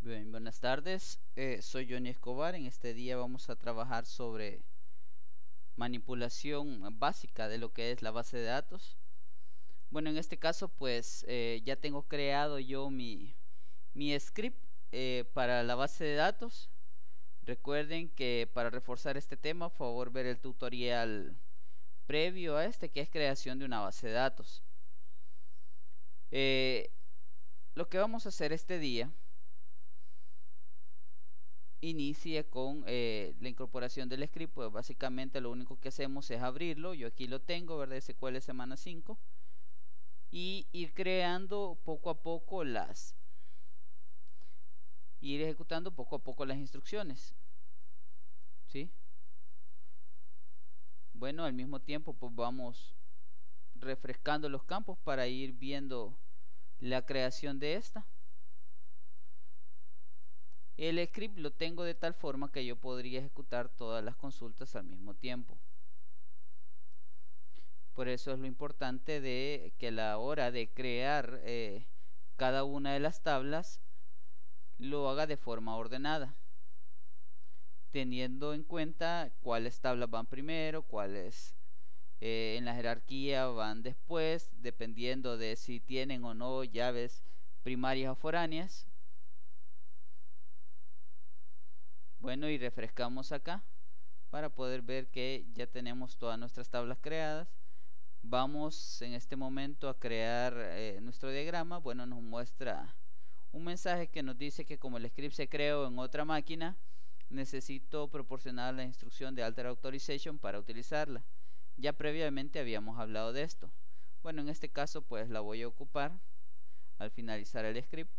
Bien, buenas tardes, soy Johnny Escobar. En este día vamos a trabajar sobre manipulación básica de lo que es la base de datos. Bueno, en este caso pues ya tengo creado yo mi script para la base de datos. Recuerden que para reforzar este tema, por favor ver el tutorial previo a este, que es creación de una base de datos. Lo que vamos a hacer este día inicia con la incorporación del script. Pues básicamente lo único que hacemos es abrirlo. Yo aquí lo tengo, ¿verdad? SQL semana 5, y ir creando poco a poco ir ejecutando poco a poco las instrucciones, ¿sí? Bueno, al mismo tiempo pues vamos refrescando los campos para ir viendo la creación de esta. El script lo tengo de tal forma que yo podría ejecutar todas las consultas al mismo tiempo. Por eso es lo importante de que a la hora de crear cada una de las tablas lo haga de forma ordenada, teniendo en cuenta cuáles tablas van primero, cuáles en la jerarquía van después, dependiendo de si tienen o no llaves primarias o foráneas. Bueno, y refrescamos acá para poder ver que ya tenemos todas nuestras tablas creadas. Vamos en este momento a crear nuestro diagrama. Bueno, nos muestra un mensaje que nos dice que como el script se creó en otra máquina, necesito proporcionar la instrucción de Alter Authorization para utilizarla. Ya previamente habíamos hablado de esto. Bueno, en este caso pues la voy a ocupar al finalizar el script.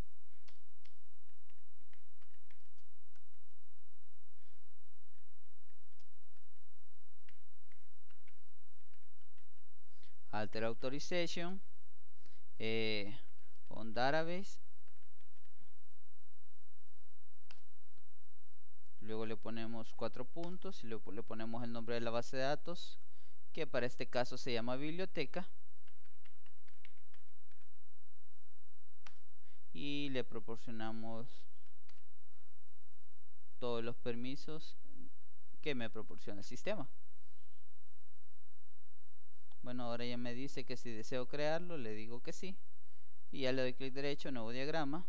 Alter Authorization on database. Luego le ponemos 4 puntos y luego le ponemos el nombre de la base de datos, que para este caso se llama biblioteca, y le proporcionamos todos los permisos que me proporciona el sistema. Bueno, ahora ya me dice que si deseo crearlo, le digo que sí, y ya le doy clic derecho, nuevo diagrama.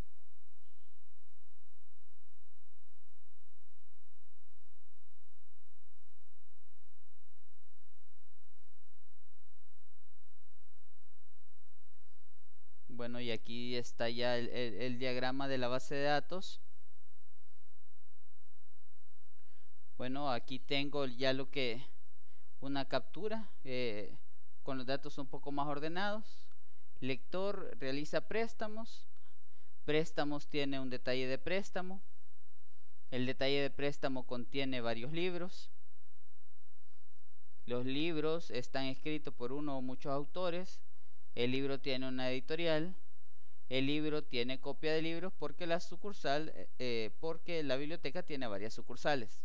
Bueno, y aquí está ya el diagrama de la base de datos. Bueno, aquí tengo ya una captura con los datos un poco más ordenados. Lector realiza préstamos. Préstamos tiene un detalle de préstamo. El detalle de préstamo contiene varios libros. Los libros están escritos por uno o muchos autores. El libro tiene una editorial. El libro tiene copia de libros porque porque la biblioteca tiene varias sucursales.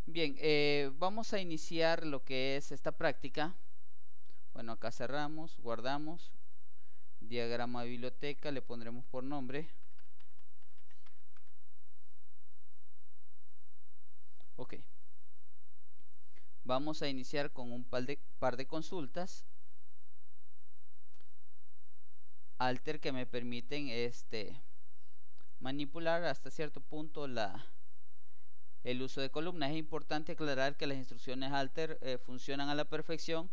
Bien, vamos a iniciar lo que es esta práctica. Bueno, acá cerramos, guardamos. Diagrama de biblioteca, le pondremos por nombre. Ok. Vamos a iniciar con un par de consultas alter que me permiten manipular hasta cierto punto el uso de columnas. Es importante aclarar que las instrucciones alter funcionan a la perfección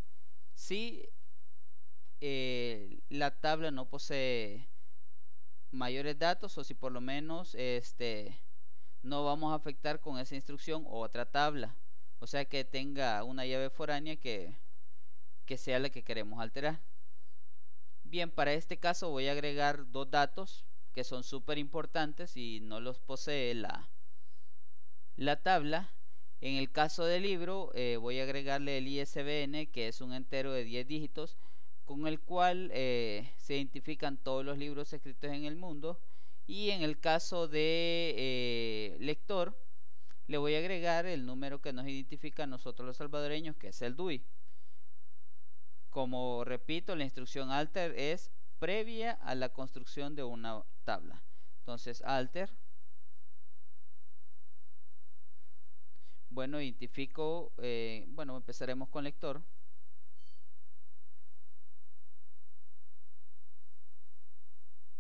si la tabla no posee mayores datos, o si por lo menos no vamos a afectar con esa instrucción otra tabla, o sea que tenga una llave foránea que sea la que queremos alterar. Bien, para este caso voy a agregar dos datos que son súper importantes y no los posee la tabla. En el caso del libro voy a agregarle el ISBN, que es un entero de 10 dígitos con el cual se identifican todos los libros escritos en el mundo. Y en el caso de lector le voy a agregar el número que nos identifica a nosotros los salvadoreños, que es el DUI. Como repito, la instrucción alter es previa a la construcción de una tabla. Entonces alter, bueno, identifico, bueno, empezaremos con lector.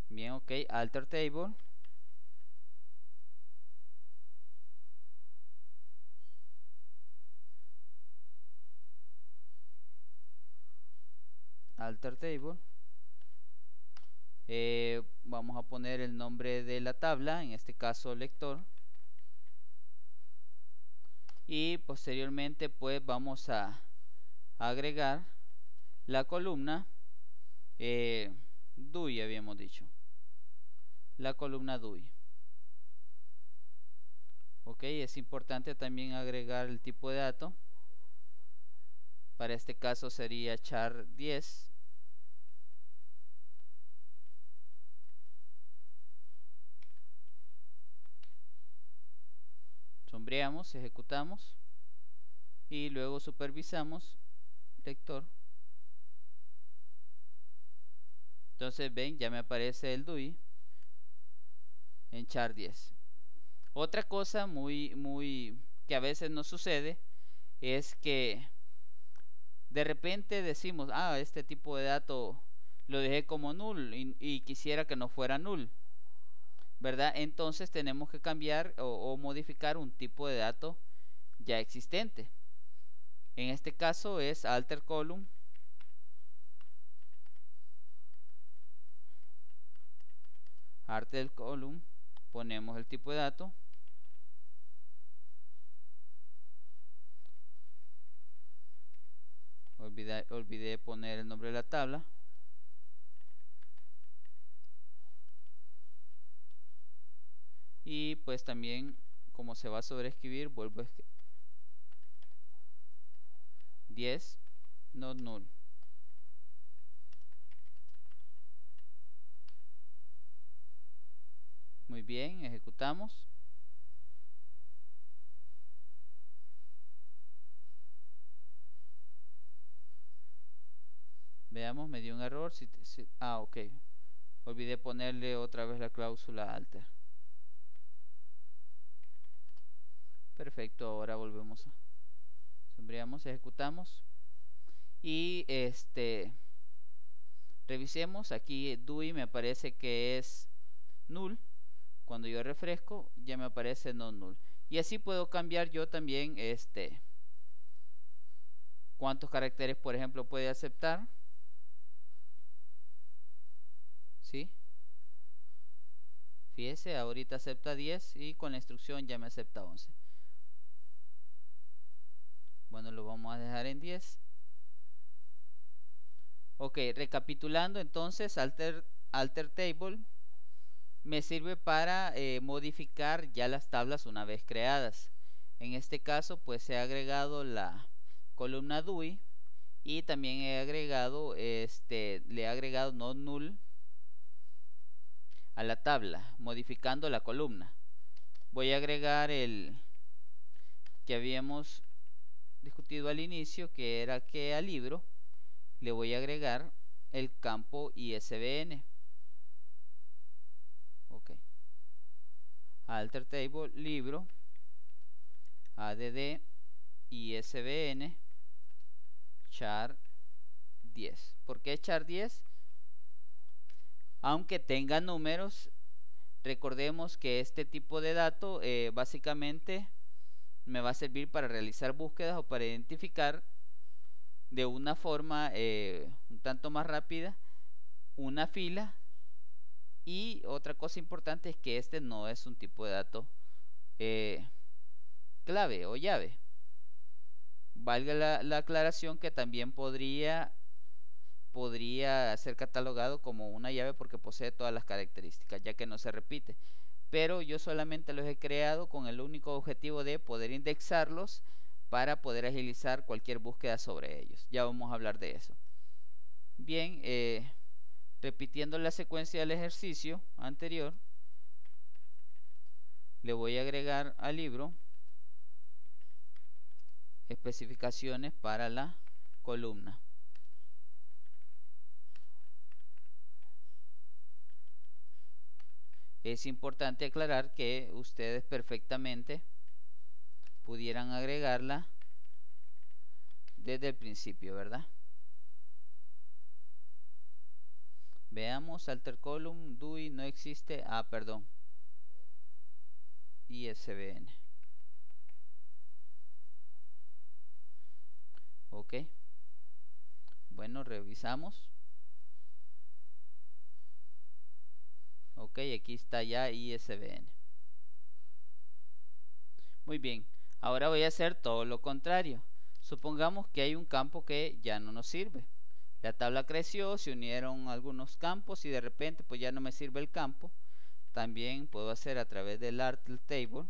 Bien, ok, alter table. Alter table. Vamos a poner el nombre de la tabla, en este caso lector. Y posteriormente pues vamos a agregar la columna DUI, habíamos dicho. La columna DUI. Ok, es importante también agregar el tipo de dato. Para este caso sería char 10. Sombreamos, ejecutamos y luego supervisamos lector. Entonces ven, ya me aparece el DUI en char 10. Otra cosa muy que a veces nos sucede es que de repente decimos, este tipo de dato lo dejé como null y quisiera que no fuera null, ¿verdad? Entonces tenemos que cambiar o modificar un tipo de dato ya existente. En este caso es alter column, alter column, ponemos el tipo de dato, olvidé poner el nombre de la tabla, y pues también como se va a sobreescribir, vuelvo a 10 not null. Muy bien, ejecutamos. Veamos, me dio un error. Ok. Olvidé ponerle otra vez la cláusula alter. Perfecto, ahora volvemos a sombreamos, ejecutamos. Y revisemos. Aquí DUI me parece que es null. Cuando yo refresco, ya me aparece no null. Y así puedo cambiar yo también cuántos caracteres, por ejemplo, puede aceptar. ¿Sí? Fíjese, ahorita acepta 10 y con la instrucción ya me acepta 11. Bueno, lo vamos a dejar en 10. Ok, recapitulando entonces, alter table me sirve para modificar ya las tablas una vez creadas. En este caso, pues he agregado la columna DUI y también he agregado, le he agregado no null a la tabla, modificando la columna. Voy a agregar el que habíamos discutido al inicio, que era que al libro le voy a agregar el campo ISBN. Ok. Alter table libro add ISBN char 10. ¿Por qué char 10? Aunque tenga números, recordemos que este tipo de dato básicamente me va a servir para realizar búsquedas o para identificar de una forma un tanto más rápida una fila. Y otra cosa importante es que este no es un tipo de dato clave o llave. Valga la aclaración que también podría ser catalogado como una llave porque posee todas las características, ya que no se repite. Pero yo solamente los he creado con el único objetivo de poder indexarlos para poder agilizar cualquier búsqueda sobre ellos. Ya vamos a hablar de eso. Bien, repitiendo la secuencia del ejercicio anterior, le voy a agregar al libro especificaciones para la columna. es importante aclarar que ustedes perfectamente pudieran agregarla desde el principio, ¿verdad? Veamos, alter column, DUI no existe, perdón, ISBN. Ok, bueno, revisamos. Ok, aquí está ya ISBN. Muy bien, ahora voy a hacer todo lo contrario. Supongamos que hay un campo que ya no nos sirve. La tabla creció, se unieron algunos campos y de repente pues ya no me sirve el campo. También puedo hacer a través del article table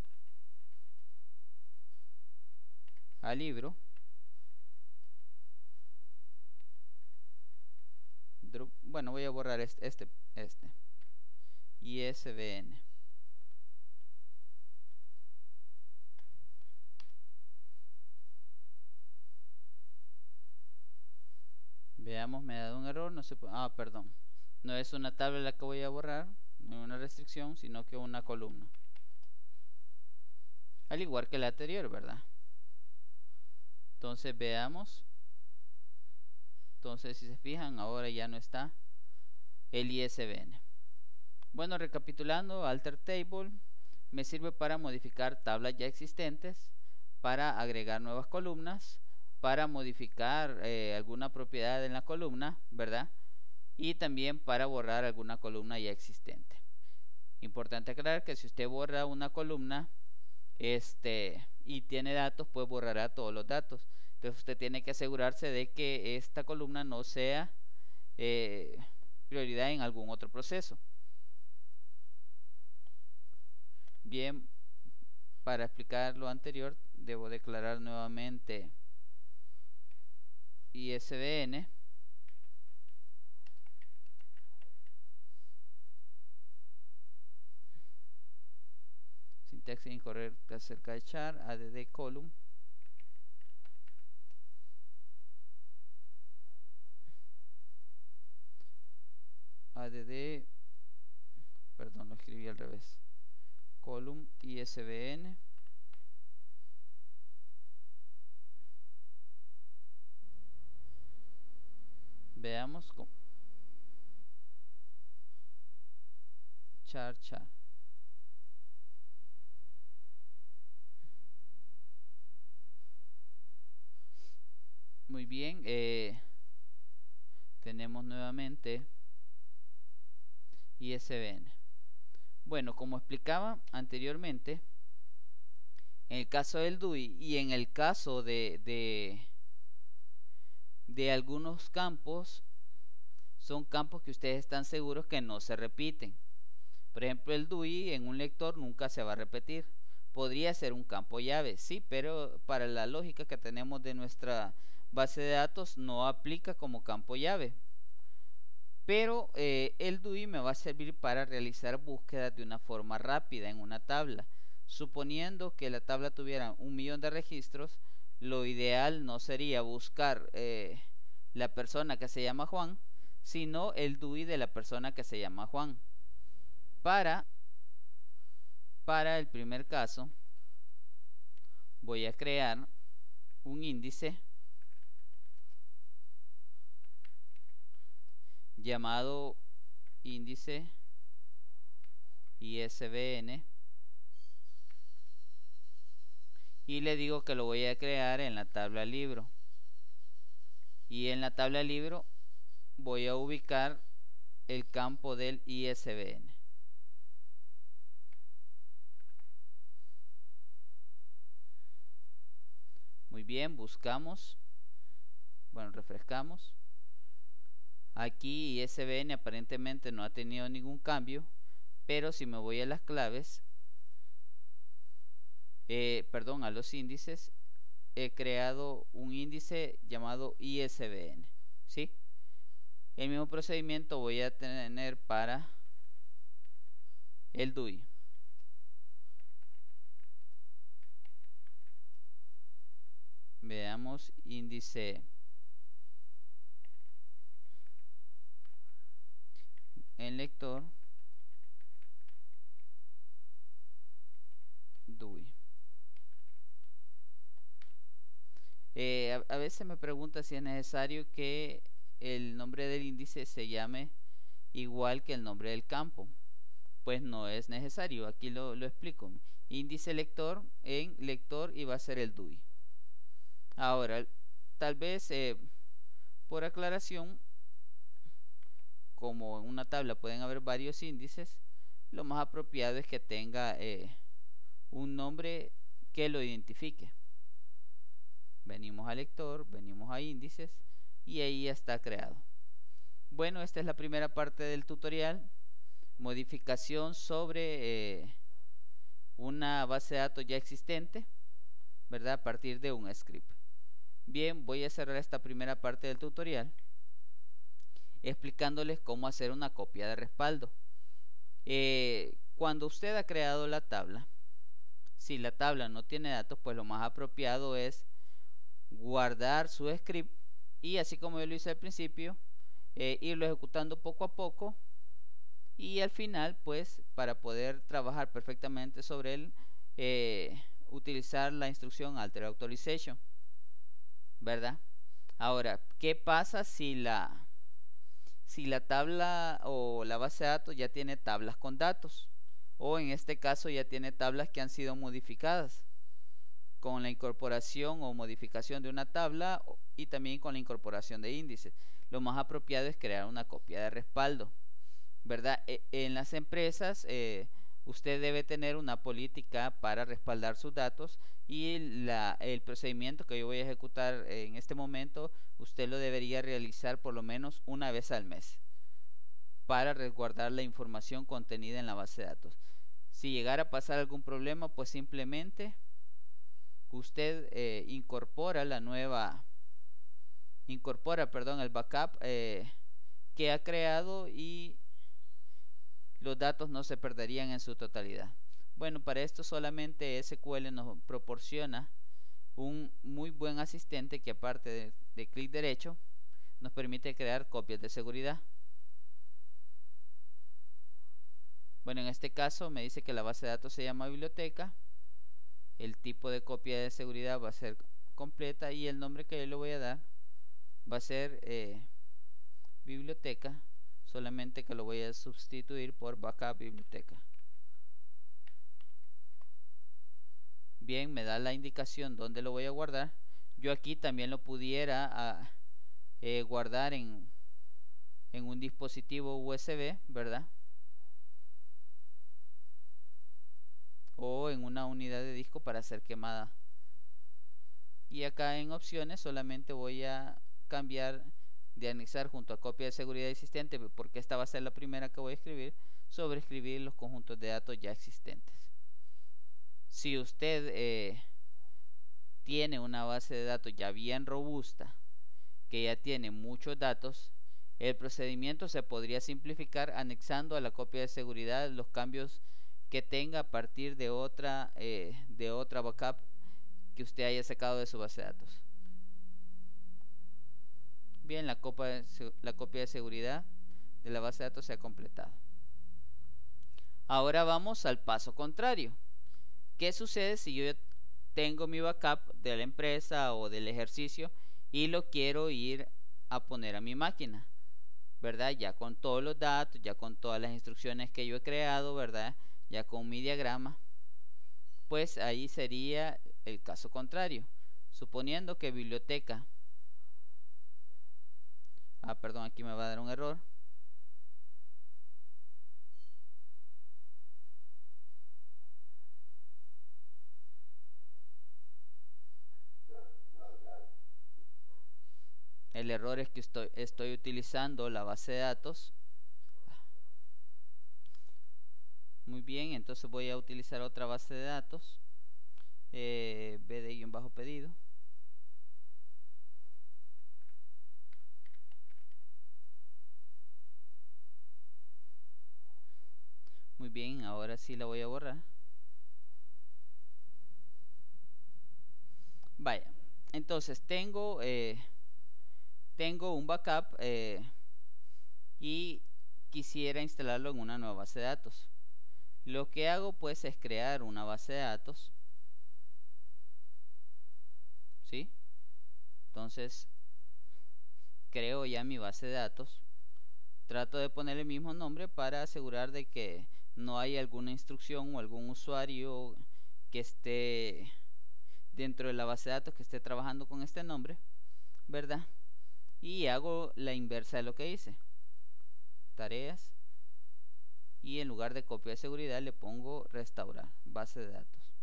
al libro. Bueno, voy a borrar este ISBN. Veamos, me ha dado un error, no se puede, perdón. No es una tabla la que voy a borrar, no es una restricción, sino que una columna. Al igual que la anterior, ¿verdad? Entonces veamos. Entonces si se fijan, ahora ya no está el ISBN. Bueno, recapitulando, alter table me sirve para modificar tablas ya existentes, para agregar nuevas columnas, para modificar alguna propiedad en la columna, ¿verdad? Y también para borrar alguna columna ya existente. Importante aclarar que si usted borra una columna y tiene datos, pues borrará todos los datos. Entonces usted tiene que asegurarse de que esta columna no sea prioridad en algún otro proceso. Bien, para explicar lo anterior, debo declarar nuevamente ISBN. Sintaxis incorrecta acerca de char, add column. Add, perdón, lo escribí al revés. Column ISBN. Veamos cómo. Char. Muy bien, tenemos nuevamente ISBN. Bueno, como explicaba anteriormente, en el caso del DUI y en el caso de algunos campos, son campos que ustedes están seguros que no se repiten. Por ejemplo, el DUI en un lector nunca se va a repetir. Podría ser un campo llave, sí, pero para la lógica que tenemos de nuestra base de datos no aplica como campo llave. Pero el DUI me va a servir para realizar búsquedas de una forma rápida en una tabla. Suponiendo que la tabla tuviera 1.000.000 de registros, lo ideal no sería buscar la persona que se llama Juan, sino el DUI de la persona que se llama Juan. Para el primer caso, voy a crear un índice llamado índice ISBN y le digo que lo voy a crear en la tabla libro, y en la tabla libro voy a ubicar el campo del ISBN. Muy bien, buscamos, bueno, refrescamos. Aquí ISBN aparentemente no ha tenido ningún cambio, pero si me voy a las claves, perdón, a los índices, he creado un índice llamado ISBN, ¿sí? El mismo procedimiento voy a tener para el DUI. Veamos índice en lector. A veces me pregunta si es necesario que el nombre del índice se llame igual que el nombre del campo. Pues no es necesario, aquí lo explico. Índice lector en lector y va a ser el DUI. Ahora, tal vez por aclaración, como en una tabla pueden haber varios índices, lo más apropiado es que tenga un nombre que lo identifique. Venimos a lector, venimos a índices y ahí ya está creado. Bueno, esta es la primera parte del tutorial. Modificación sobre una base de datos ya existente, ¿verdad? A partir de un script. Bien, voy a cerrar esta primera parte del tutorial explicándoles cómo hacer una copia de respaldo. Cuando usted ha creado la tabla, si la tabla no tiene datos, pues lo más apropiado es guardar su script y, así como yo lo hice al principio, irlo ejecutando poco a poco, y al final, pues, para poder trabajar perfectamente sobre él, utilizar la instrucción alter authorization, ¿verdad? Ahora, ¿qué pasa si la tabla o la base de datos ya tiene tablas con datos? O en este caso ya tiene tablas que han sido modificadas con la incorporación o modificación de una tabla y también con la incorporación de índices. Lo más apropiado es crear una copia de respaldo, ¿verdad? En las empresas usted debe tener una política para respaldar sus datos, y el procedimiento que yo voy a ejecutar en este momento usted lo debería realizar por lo menos una vez al mes para resguardar la información contenida en la base de datos. Si llegara a pasar algún problema, pues simplemente usted incorpora el backup que ha creado, y los datos no se perderían en su totalidad. Bueno, para esto solamente SQL nos proporciona un muy buen asistente que, aparte de clic derecho, nos permite crear copias de seguridad. Bueno, en este caso me dice que la base de datos se llama biblioteca, el tipo de copia de seguridad va a ser completa y el nombre que yo le voy a dar va a ser biblioteca, solamente que lo voy a sustituir por backup biblioteca. Bien, me da la indicación donde lo voy a guardar. Yo aquí también lo pudiera guardar en un dispositivo USB, ¿verdad? O en una unidad de disco para ser quemada. Y acá en opciones solamente voy a cambiar de anexar junto a copia de seguridad existente, porque esta va a ser la primera que voy a escribir, sobre escribir los conjuntos de datos ya existentes. Si usted tiene una base de datos ya bien robusta, que ya tiene muchos datos, el procedimiento se podría simplificar anexando a la copia de seguridad los cambios que tenga a partir de otra backup que usted haya sacado de su base de datos. Bien, la copia de seguridad de la base de datos se ha completado. Ahora vamos al paso contrario. ¿Qué sucede si yo tengo mi backup de la empresa o del ejercicio y lo quiero ir a poner a mi máquina, ¿verdad? Ya con todos los datos, ya con todas las instrucciones que yo he creado, ¿verdad? Ya con mi diagrama. Pues ahí sería el caso contrario. Suponiendo que biblioteca, perdón, aquí me va a dar un error. El error es que estoy utilizando la base de datos. Muy bien, entonces voy a utilizar otra base de datos, bd-pedido. Muy bien, ahora sí la voy a borrar. Vaya, entonces tengo un backup y quisiera instalarlo en una nueva base de datos. Lo que hago pues es crear una base de datos, ¿sí? Entonces creo ya mi base de datos, trato de poner el mismo nombre para asegurar de que no hay alguna instrucción o algún usuario que esté dentro de la base de datos que esté trabajando con este nombre, ¿verdad? Y hago la inversa de lo que hice, tareas, y en lugar de copia de seguridad le pongo restaurar base de datos.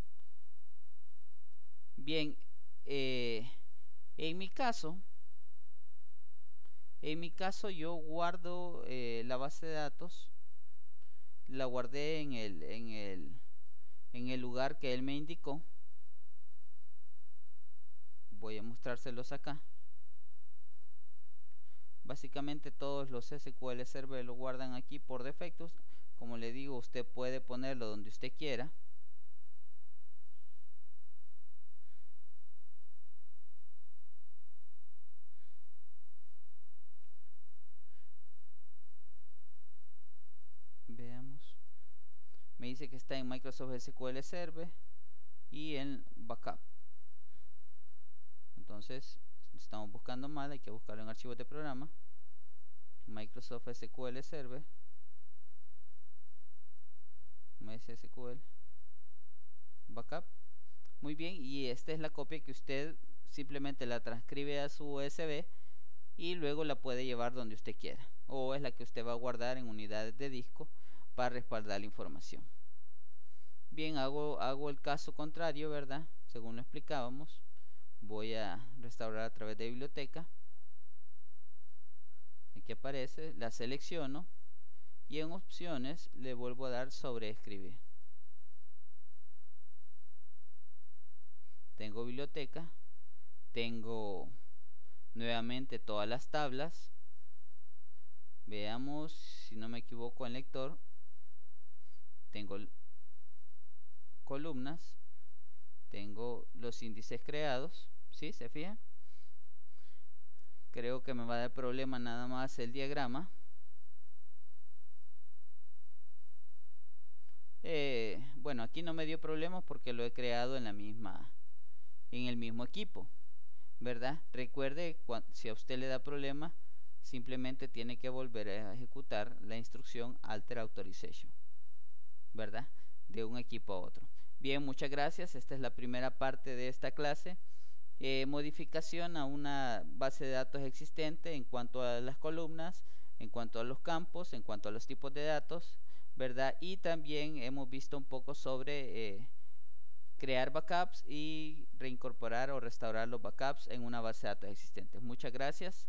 Bien, en mi caso yo guardo la base de datos, la guardé en el lugar que él me indicó. Voy a mostrárselos acá. Básicamente todos los SQL Server lo guardan aquí por defectos. Como le digo, usted puede ponerlo donde usted quiera. Veamos. Me dice que está en Microsoft SQL Server y en Backup. Entonces, estamos buscando mal, hay que buscarlo en archivos de programa. Microsoft SQL Server, MySQL, Backup. Muy bien, y esta es la copia que usted simplemente la transcribe a su USB y luego la puede llevar donde usted quiera, o es la que usted va a guardar en unidades de disco para respaldar la información. Bien, hago el caso contrario, ¿verdad? Según lo explicábamos, voy a restaurar a través de biblioteca. Aquí aparece, la selecciono y en opciones le vuelvo a dar sobre escribir. Tengo biblioteca, tengo nuevamente todas las tablas. Veamos, si no me equivoco, en lector tengo columnas, tengo los índices creados, ¿sí? ¿Se fijan? Creo que me va a dar problema nada más el diagrama. Bueno, aquí no me dio problemas porque lo he creado en el mismo equipo, ¿verdad? Recuerde, si a usted le da problema, simplemente tiene que volver a ejecutar la instrucción alter authorization, ¿verdad? De un equipo a otro. Bien, muchas gracias. Esta es la primera parte de esta clase. Modificación a una base de datos existente en cuanto a las columnas, en cuanto a los campos, en cuanto a los tipos de datos, ¿verdad? Y también hemos visto un poco sobre crear backups y reincorporar o restaurar los backups en una base de datos existente. Muchas gracias.